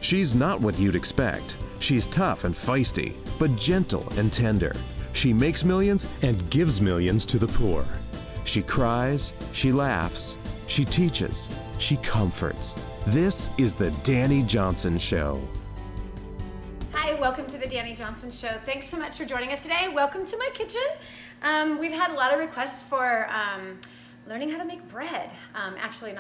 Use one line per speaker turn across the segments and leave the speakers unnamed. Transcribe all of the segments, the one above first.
She's not what you'd expect. She's tough and feisty, but gentle and tender. She makes millions and gives millions to the poor. She cries, she laughs, she teaches, she comforts. This is the DANI JOHNSON Show.
Hi, welcome to the DANI JOHNSON Show. Thanks so much for joining us today. Welcome to my kitchen. We've had a lot of requests for learning how to make bread. Actually,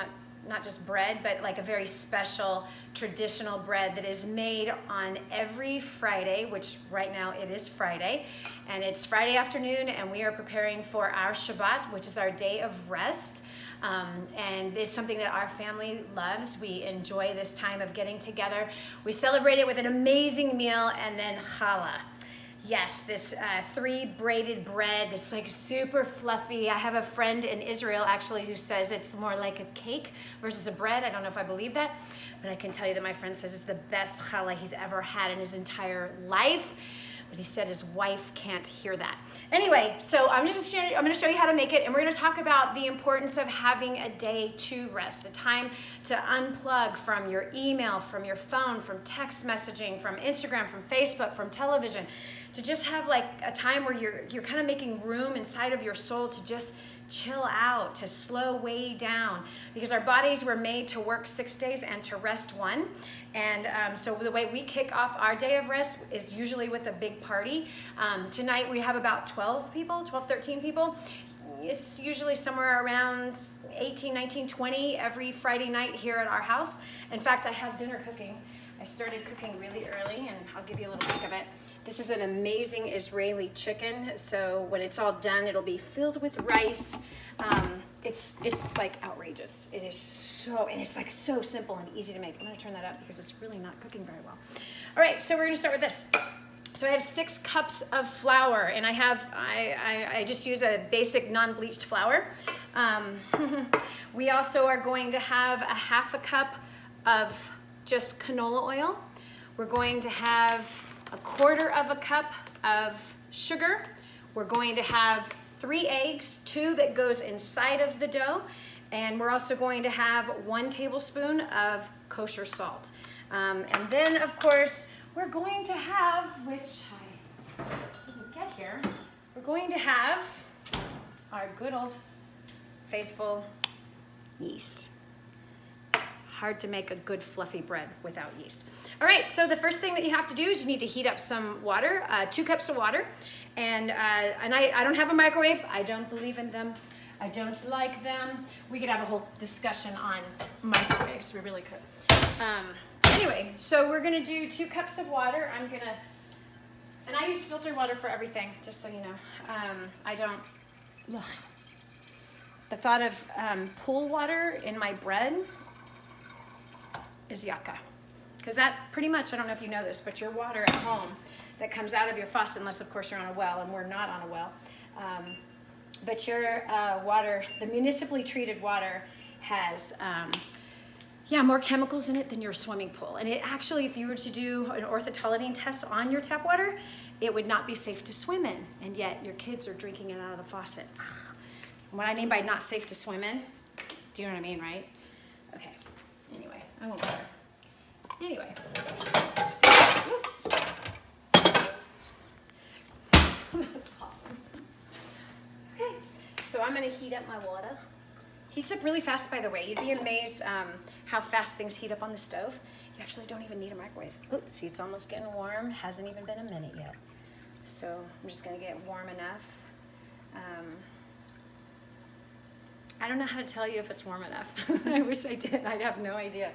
not just bread, but like a very special traditional bread that is made on every Friday, which right now it is Friday, and it's Friday afternoon, and we are preparing for our Shabbat, which is our day of rest. And it's something that our family loves. We enjoy this time of getting together. We celebrate it with an amazing meal and then challah. Yes, this 3 braided bread, this like super fluffy. I have a friend in Israel actually who says it's more like a cake versus a bread. I don't know if I believe that, but I can tell you that my friend says it's the best challah he's ever had in his entire life. But he said his wife can't hear that. Anyway, so I'm going to show you how to make it, and we're going to talk about the importance of having a day to rest, a time to unplug from your email, from your phone, from text messaging, from Instagram, from Facebook, from television, to just have like a time where you're kind of making room inside of your soul to just chill out, to slow way down, because our bodies were made to work 6 days and to rest 1. And so the way we kick off our day of rest is usually with a big party. Tonight we have about 12, 13 people. It's usually somewhere around 18, 19, 20 every Friday night here at our house. In fact, I have dinner cooking. I started cooking really early, and I'll give you a little peek of it. This is an amazing Israeli chicken, so when it's all done, it'll be filled with rice. It's like outrageous. It is so, and it's like so simple and easy to make. I'm gonna turn that up because it's really not cooking very well. All right, so we're gonna start with this. So I have 6 cups of flour, and I just use a basic non-bleached flour. We also are going to have a 1/2 cup of just canola oil. We're going to have 1/4 cup of sugar. We're going to have 3 eggs, 2 that goes inside of the dough, and we're also going to have 1 tablespoon of kosher salt. And then, of course, we're going to have, which I didn't get here, we're going to have our good old faithful yeast. Hard to make a good fluffy bread without yeast. All right, so the first thing that you have to do is you need to heat up some water, 2 cups of water, and I don't have a microwave. I don't believe in them. I don't like them. We could have a whole discussion on microwaves. We really could. Anyway, so we're gonna do 2 cups of water. And I use filtered water for everything, just so you know. I don't. Ugh. The thought of pool water in my bread is yucca. Because that pretty much, I don't know if you know this, but your water at home that comes out of your faucet, unless of course you're on a well, and we're not on a well, but your water, the municipally treated water has more chemicals in it than your swimming pool. And it actually, if you were to do an orthotoladine test on your tap water, it would not be safe to swim in, and yet your kids are drinking it out of the faucet. What I mean by not safe to swim in, do you know what I mean, right? Okay, anyway, I won't bother. Anyway, oops. That's awesome. Okay, so I'm gonna heat up my water. Heats up really fast, by the way. You'd be amazed how fast things heat up on the stove. You actually don't even need a microwave. Oops, see, it's almost getting warm. Hasn't even been a minute yet. So I'm just gonna get it warm enough. I don't know how to tell you if it's warm enough. I wish I did. I'd have no idea.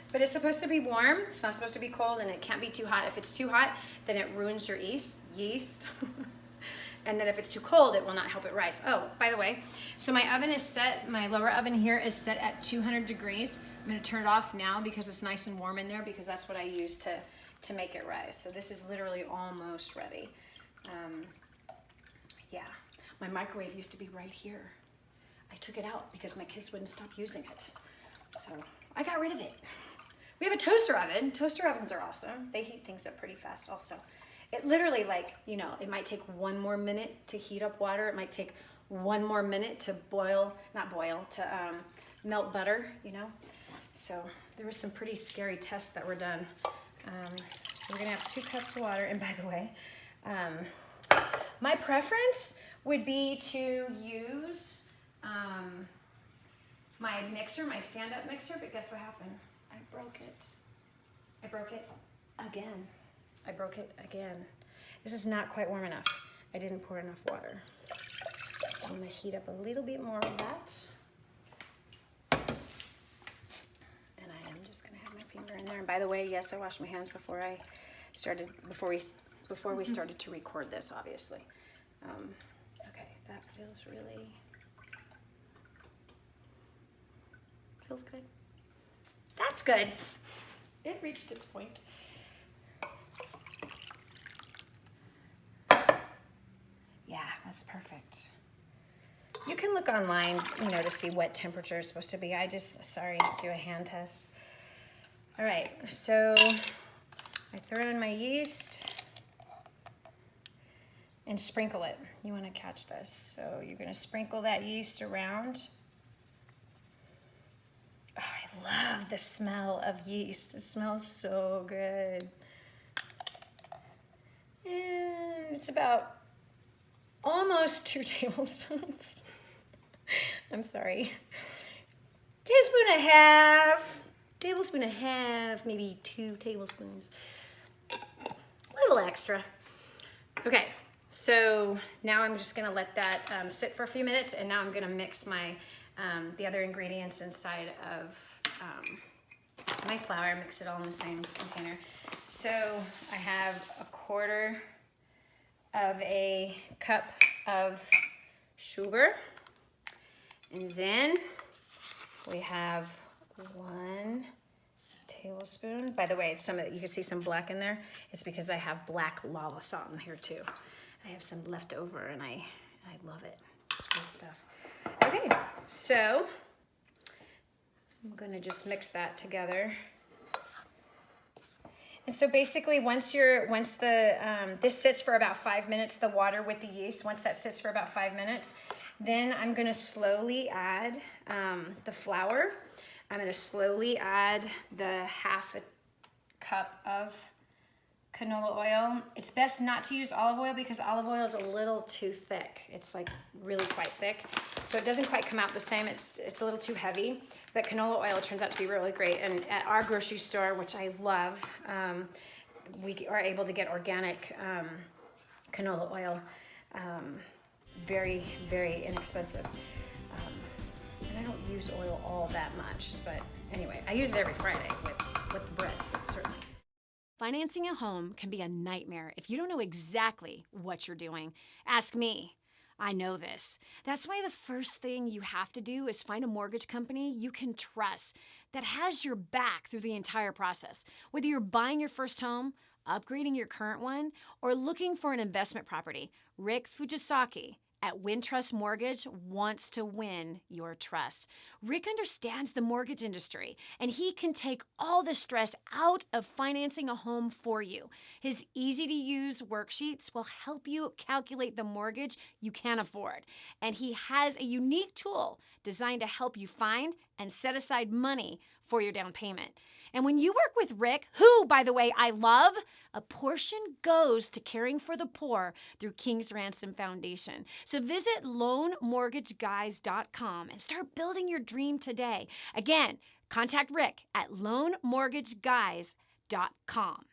But it's supposed to be warm. It's not supposed to be cold, and it can't be too hot. If it's too hot, then it ruins your yeast. And then if it's too cold, it will not help it rise. Oh, by the way, so my oven is set, my lower oven here is set at 200 degrees. I'm gonna turn it off now because it's nice and warm in there, because that's what I use to make it rise. So this is literally almost ready. Yeah, my microwave used to be right here. I took it out because my kids wouldn't stop using it. So I got rid of it. We have a toaster oven. Toaster ovens are awesome. They heat things up pretty fast also. It literally, like, you know, it might take 1 more minute to heat up water. It might take 1 more minute to melt butter, you know. So there were some pretty scary tests that were done So we're gonna have 2 cups of water. And by the way, my preference would be to use my mixer, my stand-up mixer, but guess what happened? I broke it. I broke it again. I broke it again. This is not quite warm enough. I didn't pour enough water. So I'm gonna heat up a little bit more of that. And I am just gonna have my finger in there. And by the way, yes, I washed my hands before we started to record this, obviously. Okay, that feels good. That's good. It reached its point. Yeah, that's perfect. You can look online, to see what temperature is supposed to be. Do a hand test. All right, so I throw in my yeast and sprinkle it. You want to catch this. So you're going to sprinkle that yeast around. Oh, I love the smell of yeast. It smells so good. And it's about almost 2 tablespoons. I'm sorry. Tablespoon and a half, maybe 2 tablespoons. A little extra. Okay, so now I'm just gonna let that sit for a few minutes, and now I'm gonna mix my the other ingredients inside of my flour, mix it all in the same container. So I have 1/4 of a cup of sugar, and then we have 1 tablespoon. By the way, you can see some black in there. It's because I have black lava salt in here too. I have some left over, and I love it. It's good stuff. Okay, so I'm gonna just mix that together. And so basically, once this sits for about 5 minutes, the water with the yeast, once that sits for about 5 minutes, then I'm gonna slowly add the flour. I'm gonna slowly add the 1/2 cup of canola oil. It's best not to use olive oil because olive oil is a little too thick. It's like really quite thick. So it doesn't quite come out the same. It's a little too heavy, but canola oil turns out to be really great. And at our grocery store, which I love, we are able to get organic canola oil, very, very inexpensive. And I don't use oil all that much, but anyway, I use it every Friday with the bread, certainly.
Financing a home can be a nightmare if you don't know exactly what you're doing. Ask me. I know this. That's why the first thing you have to do is find a mortgage company you can trust that has your back through the entire process. Whether you're buying your first home, upgrading your current one, or looking for an investment property, Rick Fujisaki at Wintrust Mortgage wants to win your trust. Rick understands the mortgage industry, and he can take all the stress out of financing a home for you. His easy-to-use worksheets will help you calculate the mortgage you can afford. And he has a unique tool designed to help you find and set aside money for your down payment. And when you work with Rick, who, by the way, I love, a portion goes to caring for the poor through King's Ransom Foundation. So visit loanmortgageguys.com and start building your dream today. Again, contact Rick at loanmortgageguys.com.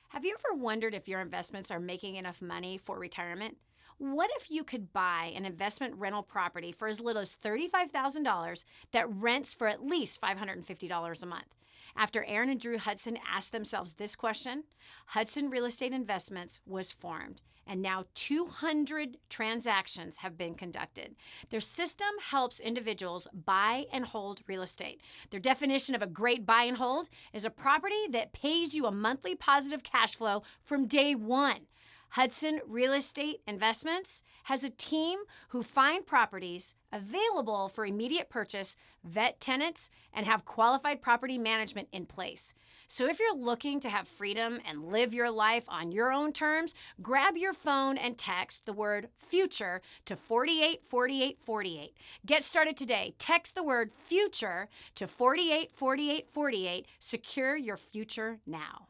Have you ever wondered if your investments are making enough money for retirement? What if you could buy an investment rental property for as little as $35,000 that rents for at least $550 a month? After Aaron and Drew Hudson asked themselves this question, Hudson Real Estate Investments was formed, and now 200 transactions have been conducted. Their system helps individuals buy and hold real estate. Their definition of a great buy and hold is a property that pays you a monthly positive cash flow from day one. Hudson Real Estate Investments has a team who find properties available for immediate purchase, vet tenants, and have qualified property management in place. So if you're looking to have freedom and live your life on your own terms, grab your phone and text the word future to 484848. Get started today. Text the word future to 484848. Secure your future now.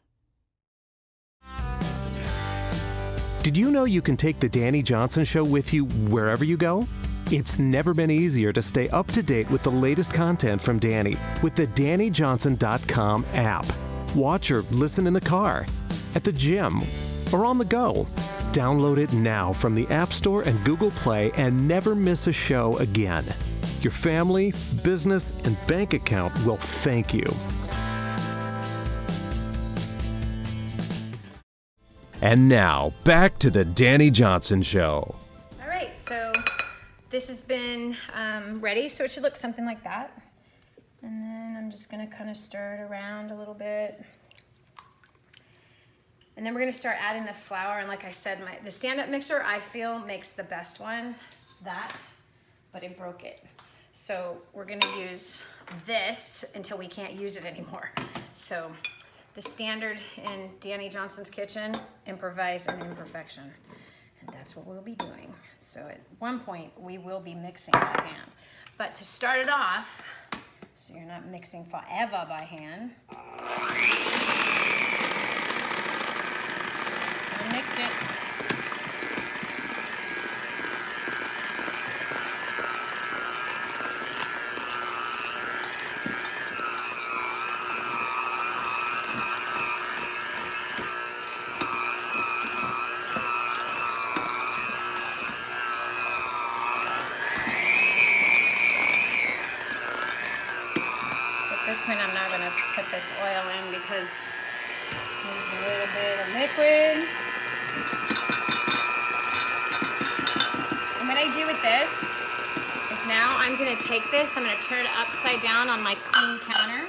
Did you know you can take the Danny Johnson Show with you wherever you go? It's never been easier to stay up to date with the latest content from Danny with the DannyJohnson.com app. Watch or listen in the car, at the gym, or on the go. Download it now from the App Store and Google Play and never miss a show again. Your family, business, and bank account will thank you. And now, back to the Danny Johnson Show.
All right, so this has been ready, so it should look something like that. And then I'm just gonna kind of stir it around a little bit. And then we're gonna start adding the flour, and like I said, the stand-up mixer, I feel, makes the best one, but it broke it. So we're gonna use this until we can't use it anymore. So the standard in Danny Johnson's kitchen, improvise and imperfection. And that's what we'll be doing. So at one point, we will be mixing by hand. But to start it off, so you're not mixing forever by hand, mix it. I'm not going to put this oil in because there's a little bit of liquid. And what I do with this is now I'm going to take this, I'm going to turn it upside down on my clean counter.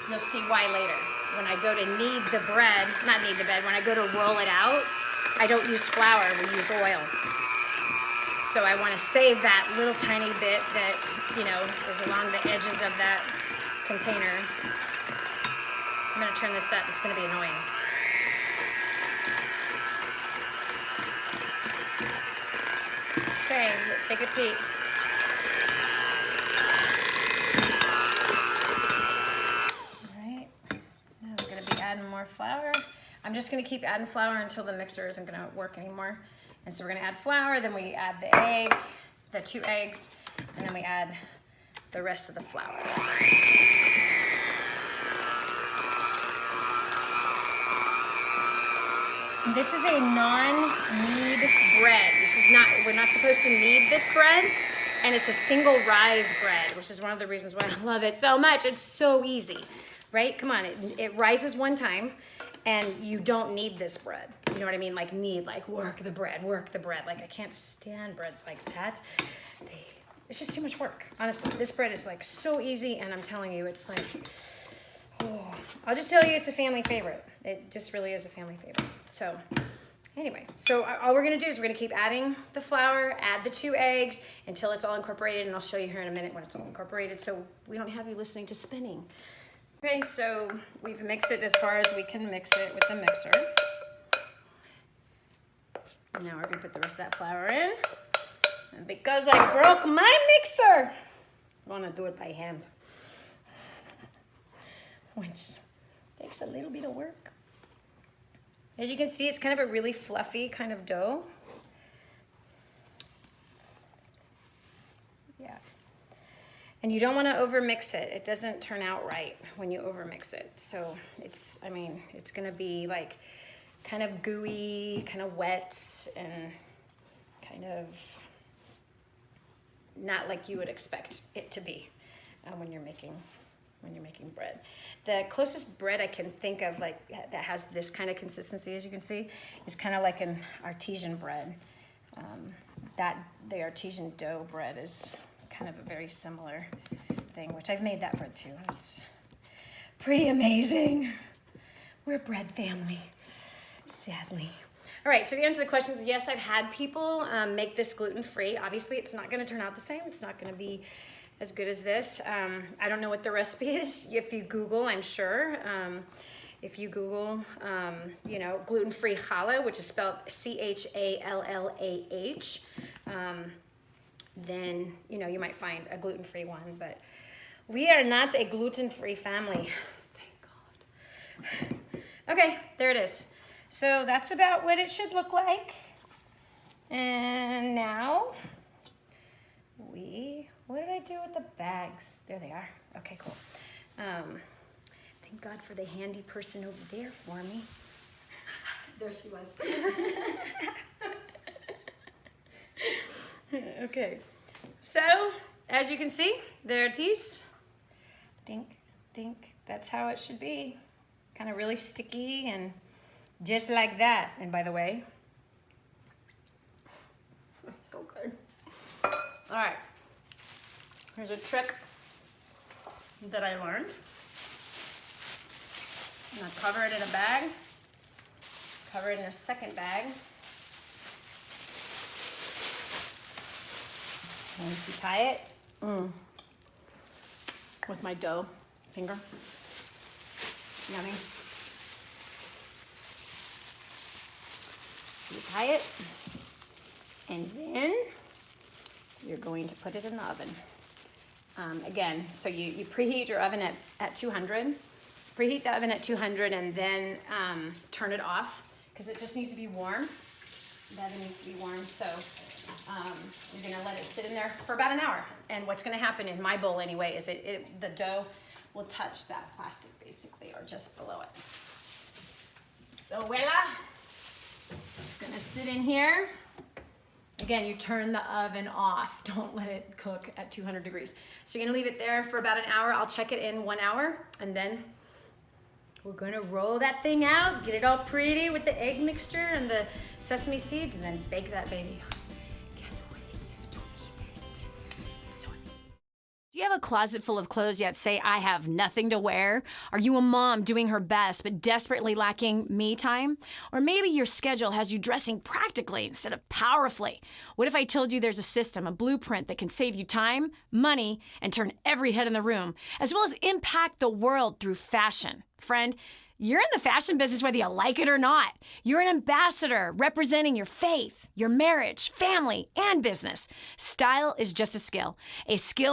You'll see why later. When I go to knead the bread, not knead the bread, when I go to roll it out, I don't use flour, we use oil. So I want to save that little tiny bit that, is along the edges of that container. I'm going to turn this up. It's going to be annoying. Okay, let's take a peek. All right. Now we're going to be adding more flour. I'm just going to keep adding flour until the mixer isn't going to work anymore. And so we're going to add flour, then we add the egg, the 2 eggs, and then we add the rest of the flour. This is a non-knead bread. We're not supposed to knead this bread, and it's a single rise bread, which is one of the reasons why I love it so much. It's so easy, right? Come on, it rises one time, and you don't knead this bread. You know what I mean? Like knead, like work the bread. Like I can't stand breads like that. It's just too much work. Honestly, this bread is like so easy, and I'm telling you, it's like, oh, I'll just tell you it's a family favorite. It just really is a family favorite. So anyway, so all we're gonna do is we're gonna keep adding the flour, add the 2 eggs until it's all incorporated, and I'll show you here in a minute when it's all incorporated so we don't have you listening to spinning. Okay, so we've mixed it as far as we can mix it with the mixer. Now we're gonna put the rest of that flour in. And because I broke my mixer, I'm gonna do it by hand, which takes a little bit of work. As you can see, it's kind of a really fluffy kind of dough. Yeah. And you don't want to overmix it. It doesn't turn out right when you overmix it. So it's going to be like kind of gooey, kind of wet, and kind of not like you would expect it to be when you're making bread. The closest bread I can think of that has this kind of consistency, as you can see, is kind of like an artesian bread. The artesian dough bread is kind of a very similar thing, which I've made that bread too. It's pretty amazing. We're a bread family, sadly. All right, so the answer to the question is yes, I've had people make this gluten-free. Obviously, it's not gonna turn out the same. It's not gonna be as good as this. I don't know what the recipe is. If you Google, I'm sure. If you Google, you know, gluten-free challah, which is spelled C-H-A-L-L-A-H, then, you know, you might find a gluten-free one, but we are not a gluten-free family. Thank God. Okay, there it is. So that's about what it should look like. And now what did I do with the bags? There they are. Okay, cool. Thank God for the handy person over there for me. There she was. Okay, so as you can see, there it is. Dink, dink, that's how it should be. Kind of really sticky and just like that. And by the way, so good. All right, here's a trick that I learned. I'm gonna cover it in a bag, cover it in a second bag. Once you tie it with my dough finger. Yummy. So you tie it, and then you're going to put it in the oven. Again, so you preheat your oven at 200. Preheat the oven at 200 and then turn it off because it just needs to be warm. The oven needs to be warm, so you're gonna let it sit in there for about an hour. And what's gonna happen in my bowl anyway is the dough will touch that plastic basically, or just below it. So voila, it's gonna sit in here. Again, you turn the oven off. Don't let it cook at 200 degrees. So you're gonna leave it there for about an hour. I'll check it in 1 hour, and then we're gonna roll that thing out, get it all pretty with the egg mixture and the sesame seeds, and then bake that baby. Can't wait to eat it. So
Do you have a closet full of clothes yet say, I have nothing to wear? Are you a mom doing her best but desperately lacking me time? Or maybe your schedule has you dressing practically instead of powerfully. What if I told you there's a system, a blueprint that can save you time, money, and turn every head in the room, as well as impact the world through fashion? Friend, you're in the fashion business whether you like it or not. You're an ambassador representing your faith, your marriage, family, and business. Style is just a skill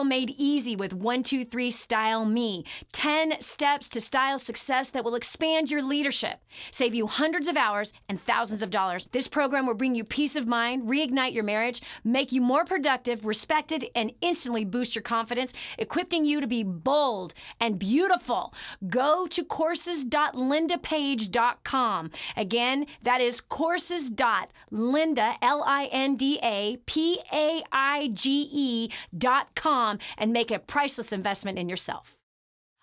made easy with 123 Style Me. 10 steps to style success that will expand your leadership, save you hundreds of hours and thousands of dollars. This program will bring you peace of mind, reignite your marriage, make you more productive, respected, and instantly boost your confidence, equipping you to be bold and beautiful. Go to courses.lindapage.com. Again, that is courses.lindapage.com and make a priceless investment in yourself.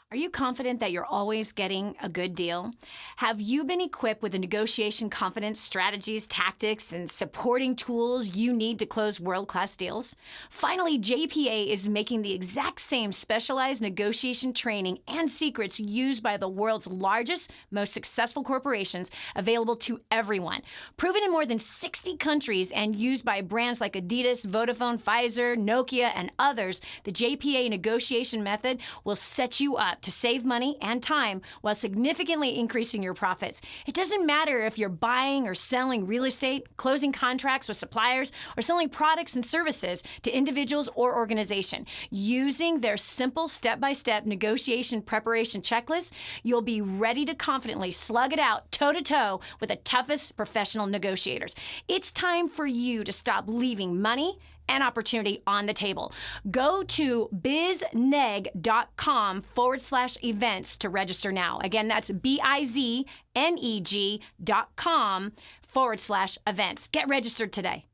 Are you confident that you're always getting a good deal? Have you been equipped with the negotiation confidence, strategies, tactics, and supporting tools you need to close world-class deals? Finally, JPA is making the exact same specialized negotiation training and secrets used by the world's largest, most successful corporations available to everyone. Proven in more than 60 countries and used by brands like Adidas, Vodafone, Pfizer, Nokia, and others, the JPA negotiation method will set you up to save money and time while significantly increasing your profits. It doesn't matter if you're buying or selling real estate, closing contracts with suppliers, or selling products and services to individuals or organizations. Using their simple step-by-step negotiation preparation checklist, you'll be ready to confidently slug it out toe-to-toe with the toughest professional negotiators. It's time for you to stop leaving money and opportunity on the table. Go to bizneg.com/events to register now. Again, that's bizneg.com/events. Get registered today.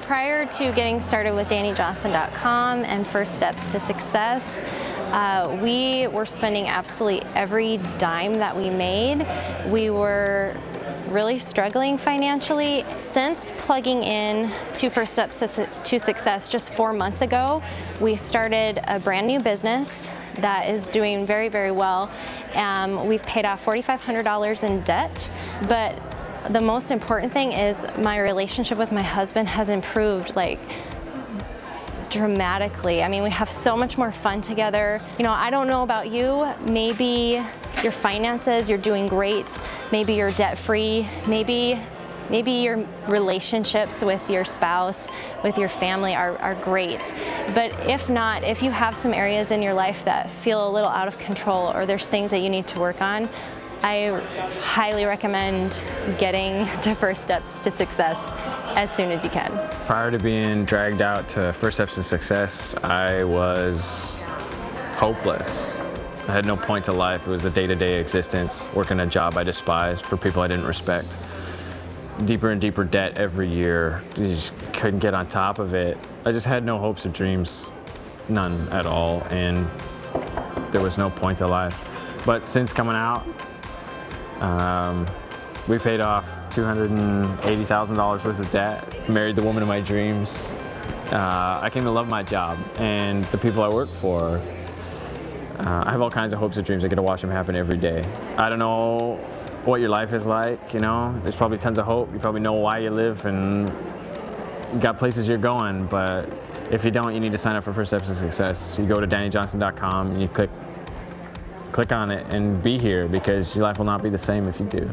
Prior to getting started with DANIJohnson.com and First Steps to Success, we were spending absolutely every dime that we made. We were really struggling financially. Since plugging in to First Steps to Success just 4 months ago, we started a brand new business that is doing very, very well. We've paid off $4,500 in debt, but the most important thing is my relationship with my husband has improved like dramatically. I mean, we have so much more fun together. You know, I don't know about you, maybe your finances, you're doing great, maybe you're debt-free, maybe your relationships with your spouse, with your family are great. But if not, if you have some areas in your life that feel a little out of control or there's things that you need to work on, I highly recommend getting to First Steps to Success as soon as you can.
Prior to being dragged out to First Steps to Success, I was hopeless. I had no point to life. It was a day-to-day existence, working a job I despised for people I didn't respect. Deeper and deeper debt every year. You just couldn't get on top of it. I just had no hopes or dreams, none at all, and there was no point to life. But since coming out, we paid off $280,000 worth of debt, married the woman of my dreams. I came to love my job and the people I work for. I have all kinds of hopes and dreams. I get to watch them happen every day. I don't know what your life is like, you know. There's probably tons of hope. You probably know why you live and you got places you're going, but if you don't, you need to sign up for First Steps to Success. You go to DANIJohnson.com and you click on it and be here, because your life will not be the same if you do.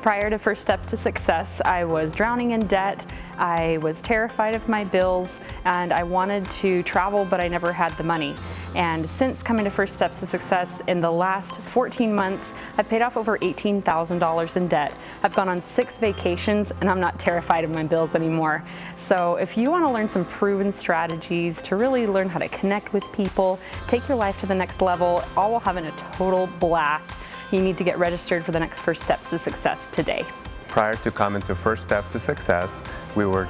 Prior to First Steps to Success, I was drowning in debt, I was terrified of my bills, and I wanted to travel, but I never had the money. And since coming to First Steps to Success, in the last 14 months, I've paid off over $18,000 in debt. I've gone on 6 vacations, and I'm not terrified of my bills anymore. So if you want to learn some proven strategies to really learn how to connect with people, take your life to the next level, all while having a total blast, you need to get registered for the next First Steps to Success today.
Prior to coming to First Step to Success, we were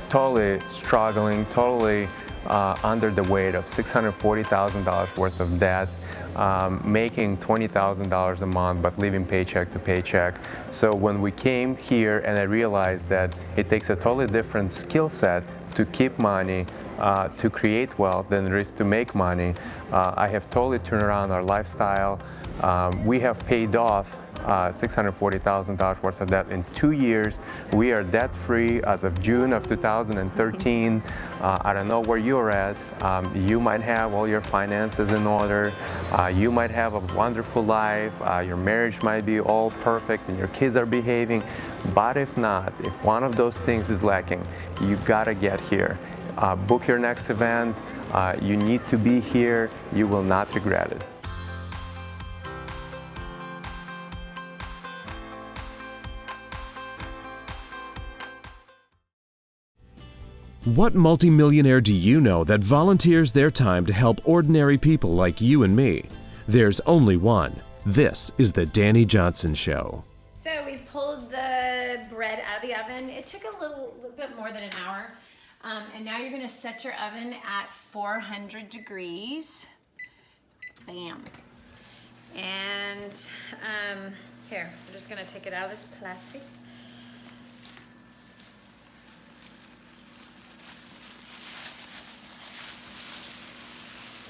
totally struggling, totally under the weight of $640,000 worth of debt, making $20,000 a month, but living paycheck to paycheck. So when we came here, and I realized that it takes a totally different skill set to keep money, to create wealth, than it is to make money, I have totally turned around our lifestyle. We have paid off $640,000 worth of debt in 2 years. We are debt-free as of June of 2013. I don't know where you're at. You might have all your finances in order. You might have a wonderful life. Your marriage might be all perfect and your kids are behaving. But if not, if one of those things is lacking, you gotta get here. Book your next event. You need to be here. You will not regret it.
What multimillionaire do you know that volunteers their time to help ordinary people like you and me? There's only one. This is the Dani Johnson Show.
So we've pulled the bread out of the oven. It took a little bit more than an hour. And now you're gonna set your oven at 400 degrees. Bam. And here, I'm just gonna take it out of this plastic.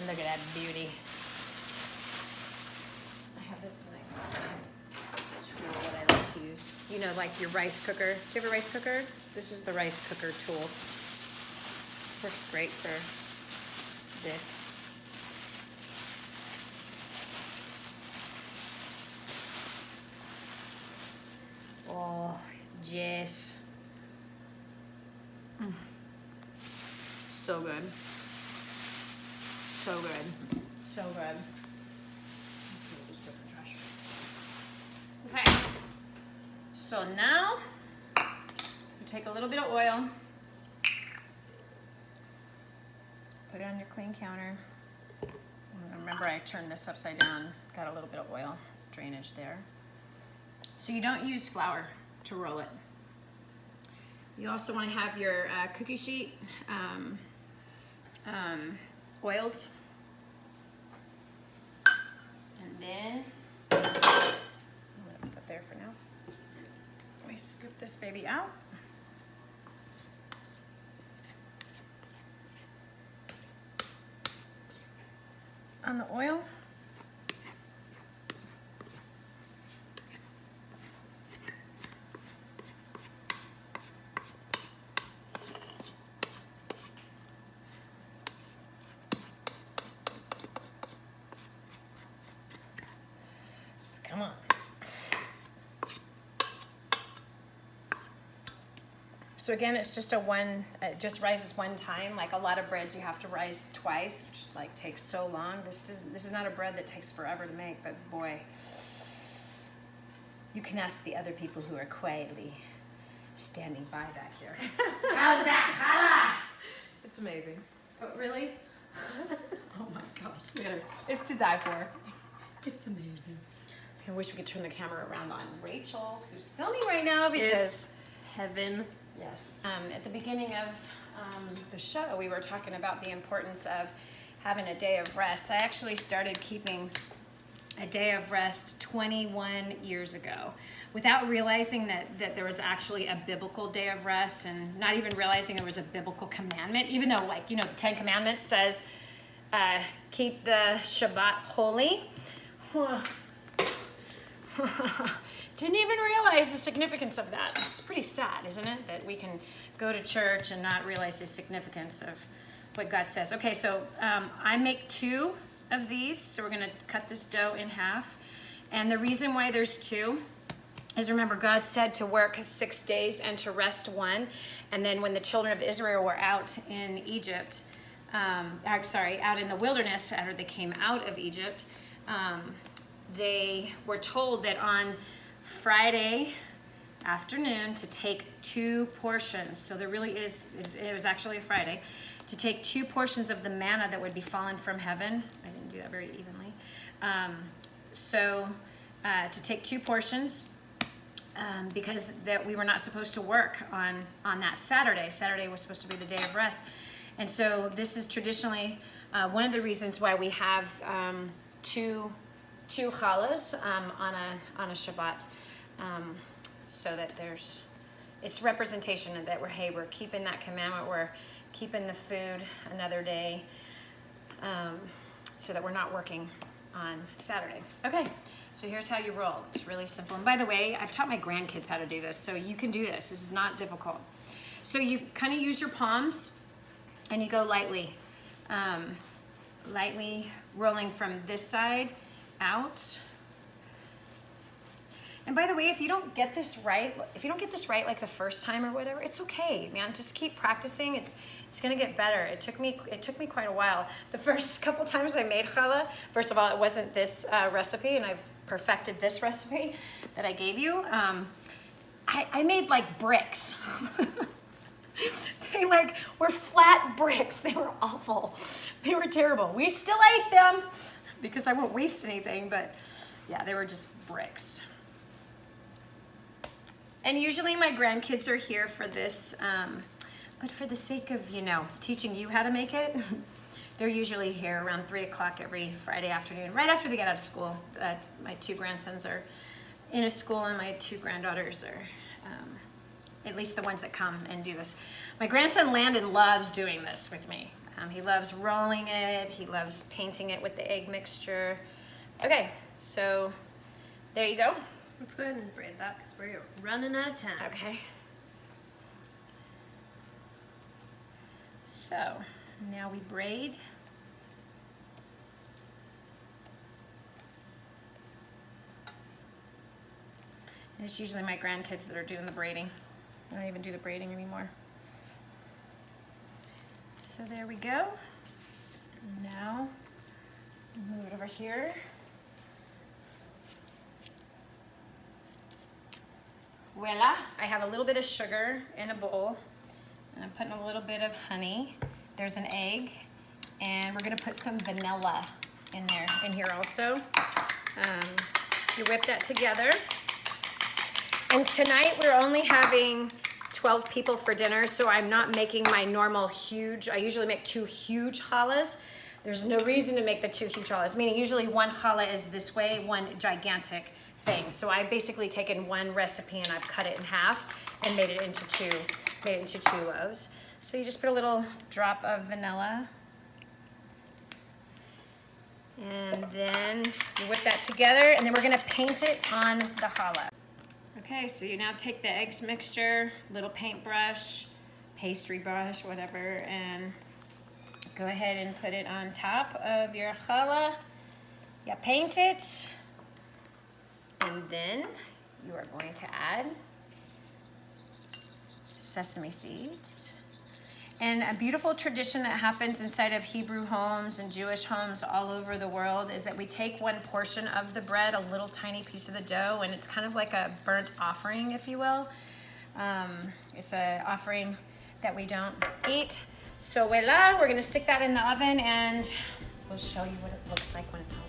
Look at that beauty. I have this nice tool that I like to use. You know, like your rice cooker. Do you have a rice cooker? This is the rice cooker tool. Works great for this. Oh, yes. So good. So good. So good. Okay. So now, you take a little bit of oil, put it on your clean counter. Remember, I turned this upside down, got a little bit of oil drainage there. So you don't use flour to roll it. You also want to have your cookie sheet oiled. And then, I'm gonna put that there for now. Let me scoop this baby out. on the oil. Come on. So again, it's just it just rises one time. Like a lot of breads, you have to rise twice, which like takes so long. This is not a bread that takes forever to make, but boy, you can ask the other people who are quietly standing by back here. How's that challah?
It's amazing.
Oh, really? Oh my gosh,
It's to die for.
it's amazing. I wish we could turn the camera around on Rachel, who's filming right now, because
Heaven.
yes. At the beginning of the show, we were talking about the importance of having a day of rest. I actually started keeping a day of rest 21 years ago without realizing that there was actually a biblical day of rest, and not even realizing there was a biblical commandment, even though, like, you know, the 10 Commandments says keep the Shabbat holy. Didn't even realize the significance of that. It's pretty sad, isn't it? That we can go to church and not realize the significance of what God says. Okay, so I make 2 of these. So we're gonna cut this dough in half. And the reason why there's 2 is, remember, God said to work 6 days and to rest 1. And then when the children of Israel were out in Egypt, out in the wilderness, after they came out of Egypt, they were told that on Friday afternoon to take 2 portions. So there really is, it was actually a Friday, to take 2 portions of the manna that would be fallen from heaven. I didn't do that very evenly. To take 2 portions, because that we were not supposed to work on that Saturday. Saturday was supposed to be the day of rest. And so this is traditionally one of the reasons why we have two challahs on a Shabbat, so that it's representation of that we're keeping that commandment, we're keeping the food another day, so that we're not working on Saturday. Okay, so here's how you roll. It's really simple. And by the way, I've taught my grandkids how to do this, so you can do this. This is not difficult. So you kind of use your palms, and you go lightly rolling from this side out. And by the way, if you don't get this right like the first time or whatever, it's okay, man. Just keep practicing. It's gonna get better. It took me quite a while. The first couple times I made challah, first of all, it wasn't this recipe, and I've perfected this recipe that I gave you. I made like bricks. They were flat bricks. They were awful. They were terrible. We still ate them because I won't waste anything, but yeah, they were just bricks. And usually my grandkids are here for this, but for the sake of, teaching you how to make it, they're usually here around 3 o'clock every Friday afternoon, right after they get out of school. My 2 grandsons are in a school, and my 2 granddaughters are, at least the ones that come and do this. My grandson Landon loves doing this with me. He loves rolling it. He loves painting it with the egg mixture. Okay, so there you go.
Let's go ahead and braid that because we're running out of time.
Okay. So now we braid. And it's usually my grandkids that are doing the braiding. I don't even do the braiding anymore. So there we go. Now move it over here. Voila, I have a little bit of sugar in a bowl, and I'm putting a little bit of honey. There's an egg, and we're gonna put some vanilla in here also. You whip that together. And tonight we're only having 12 people for dinner, so I'm not making my normal huge, I usually make 2 huge challahs. There's no reason to make the 2 huge challahs, meaning usually one challah is this way, one gigantic thing. So I've basically taken one recipe and I've cut it in half and made it into two loaves. So you just put a little drop of vanilla then you whip that together, and then we're gonna paint it on the challah. Okay, so you now take the eggs mixture, little paintbrush, pastry brush, whatever, and go ahead and put it on top of your challah. You paint it, and then you are going to add sesame seeds. And a beautiful tradition that happens inside of Hebrew homes and Jewish homes all over the world is that we take one portion of the bread, a little tiny piece of the dough, and it's kind of like a burnt offering, if you will. It's an offering that we don't eat. So voila, we're gonna stick that in the oven, and we'll show you what it looks like when it's hot.